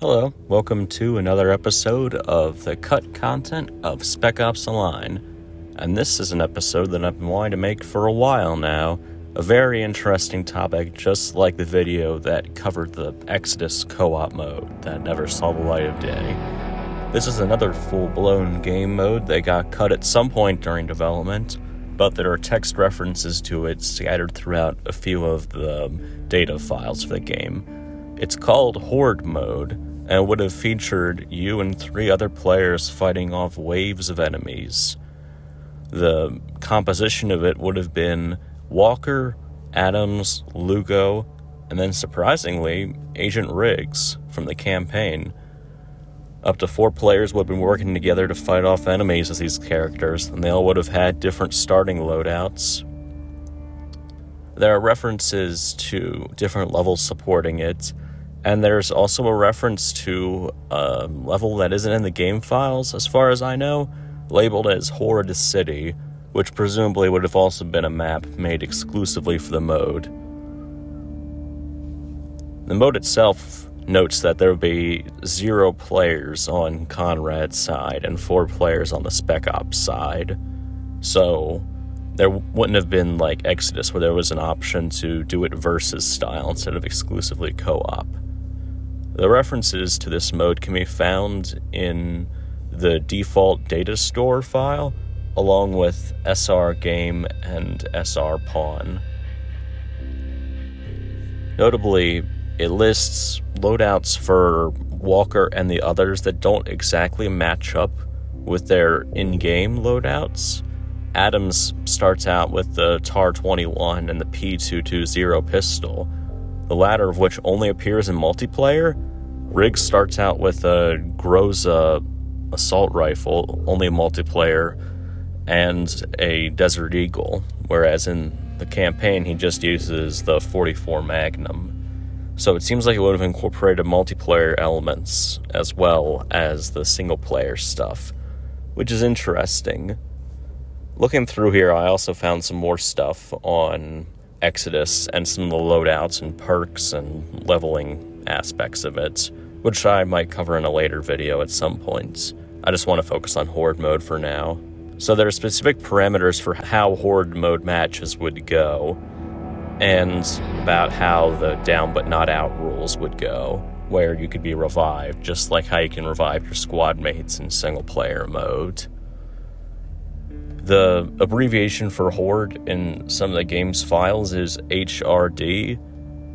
Hello, welcome to another episode of the cut content of Spec Ops Online. And this is an episode that I've been wanting to make for a while now. A very interesting topic, just like the video that covered the Exodus co-op mode that never saw the light of day. This is another full-blown game mode that got cut at some point during development, but there are text references to it scattered throughout a few of the data files for the game. It's called Horde Mode, and would have featured you and 3 other players fighting off waves of enemies. The composition of it would have been Walker, Adams, Lugo, and then surprisingly, Agent Riggs from the campaign. Up to 4 players would have been working together to fight off enemies as these characters, and they all would have had different starting loadouts. There are references to different levels supporting it, and there's also a reference to a level that isn't in the game files, as far as I know, labeled as Horde City, which presumably would have also been a map made exclusively for the mode. The mode itself notes that there would be 0 players on Conrad's side and 4 players on the Spec Ops side. So there wouldn't have been like Exodus, where there was an option to do it versus style instead of exclusively co-op. The references to this mode can be found in the default data store file, along with SR Game and SR Pawn. Notably, it lists loadouts for Walker and the others that don't exactly match up with their in-game loadouts. Adams starts out with the TAR-21 and the P220 pistol, the latter of which only appears in multiplayer. Riggs starts out with a Groza assault rifle, only multiplayer, and a Desert Eagle, whereas in the campaign he just uses the .44 Magnum. So it seems like it would have incorporated multiplayer elements as well as the single-player stuff, which is interesting. Looking through here, I also found some more stuff on Exodus and some of the loadouts and perks and leveling aspects of it, which I might cover in a later video at some point. I just want to focus on Horde Mode for now. So there are specific parameters for how Horde Mode matches would go, and about how the down but not out rules would go, where you could be revived, just like how you can revive your squad mates in single player mode. The abbreviation for Horde in some of the game's files is HRD,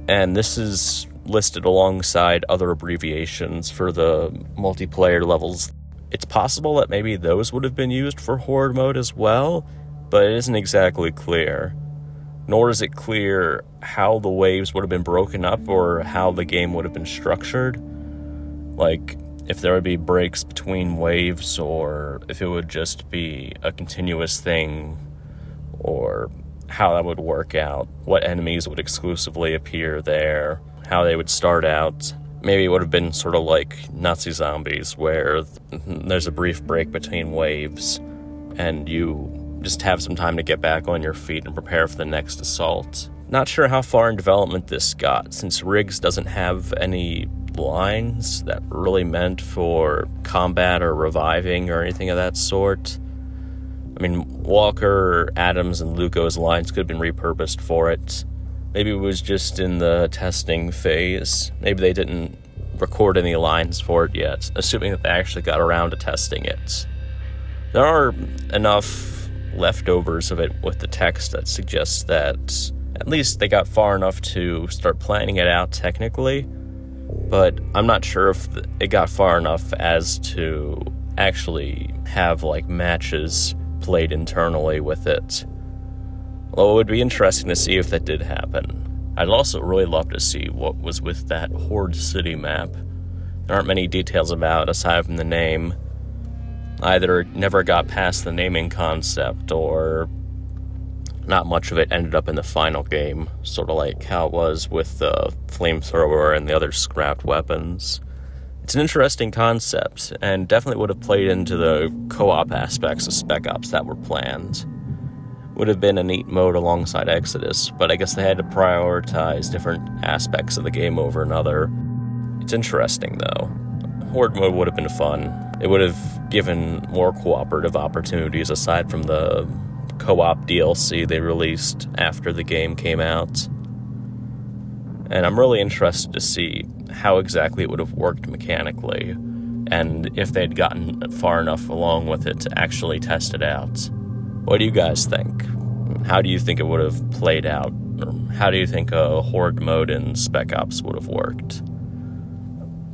and this is listed alongside other abbreviations for the multiplayer levels. It's possible that maybe those would have been used for Horde Mode as well, but it isn't exactly clear. Nor is it clear how the waves would have been broken up or how the game would have been structured. Like, if there would be breaks between waves, or if it would just be a continuous thing, or how that would work out, what enemies would exclusively appear there, how they would start out. Maybe it would have been sort of like Nazi zombies, where there's a brief break between waves, and you just have some time to get back on your feet and prepare for the next assault. Not sure how far in development this got, since Riggs doesn't have any lines that were really meant for combat or reviving or anything of that sort. I mean, Walker, Adams, and Lugo's lines could have been repurposed for it. Maybe it was just in the testing phase. Maybe they didn't record any lines for it yet, assuming that they actually got around to testing it. There are enough leftovers of it with the text that suggests that at least they got far enough to start planning it out technically, but I'm not sure if it got far enough as to actually have like matches played internally with it. Although it would be interesting to see if that did happen. I'd also really love to see what was with that Horde City map. There aren't many details about it aside from the name. Either it never got past the naming concept, or not much of it ended up in the final game, sort of like how it was with the flamethrower and the other scrapped weapons. It's an interesting concept, and definitely would have played into the co-op aspects of Spec Ops that were planned. Would have been a neat mode alongside Exodus, but I guess they had to prioritize different aspects of the game over another. It's interesting, though. Horde Mode would have been fun. It would have given more cooperative opportunities aside from the co-op DLC they released after the game came out. And I'm really interested to see how exactly it would have worked mechanically, and if they'd gotten far enough along with it to actually test it out. What do you guys think? How do you think it would have played out? Or how do you think a Horde Mode in Spec Ops would have worked?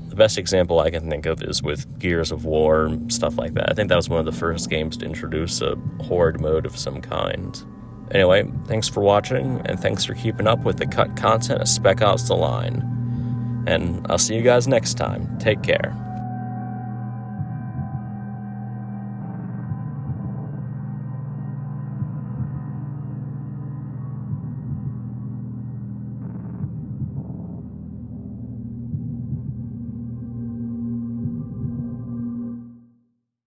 The best example I can think of is with Gears of War and stuff like that. I think that was one of the first games to introduce a Horde Mode of some kind. Anyway, thanks for watching, and thanks for keeping up with the cut content of Spec Ops: The Line. And I'll see you guys next time. Take care.